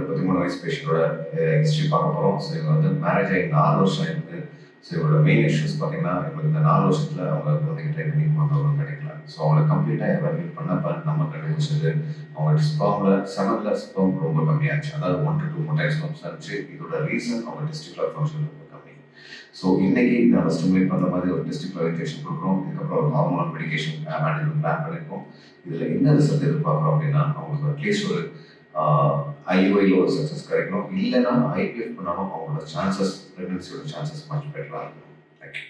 33 வயசு பேஷண்டோட ஹிஸ்ட்ரி பார்க்க போகிறோம். ஸோ இவங்க வந்து மேரேஜ் ஆகி 4 வருஷம் இருக்குது. ஸோ இவங்களோட மெயின் இஷ்யூஸ் பார்த்தீங்கன்னா, இவங்களுக்கு இந்த 4 வருஷத்தில் அவங்க குழந்தைங்க ட்ரை பண்ணி குழந்தை கிடைக்கல. ஸோ அவங்கள கம்ப்ளீட்டாக எவாலுவேட் பண்ணப்போ நம்ம கண்டுபிடிச்சது அவங்க ஸ்பெர்மில் 7ல் ஸ்பெர்ம் ரொம்ப கம்மியாச்சு. அதாவது 1 to 2 மொட்டைல் ஸ்பெர்ம்ஸ் இருந்துச்சு. இதோட ரீசன் அவங்க டெஸ்டிகுலர் ஃபங்க்ஷன் ரொம்ப கம்மி. ஸோ இன்னைக்கு நம்ம ஸ்டிமுலேட் பண்ணுற மாதிரி ஒரு டெஸ்டிகுலர் இன்ஜெக்ஷன் கொடுக்குறோம். இதுக்கப்புறம் ஒரு ஹார்மோனல் மெடிகேஷன் மேனேஜ்மெண்ட் பிளான் பண்ணியிருக்கோம். இதில் என்ன ரிசல்ட் எதிர்பார்க்குறோம் அப்படின்னா, அவங்களுக்கு அட்லீஸ்ட் ஒரு ஐயுஐயில் ஒரு சக்ஸஸ் கிடைக்கணும். இல்லைன்னா ஐபிஎஃப் பண்ணாலும் அவங்களோட சான்சஸ், ப்ரெக்னன்சியோட சான்சஸ் மச் பெட்டராக இருக்கும். தேங்க்யூ.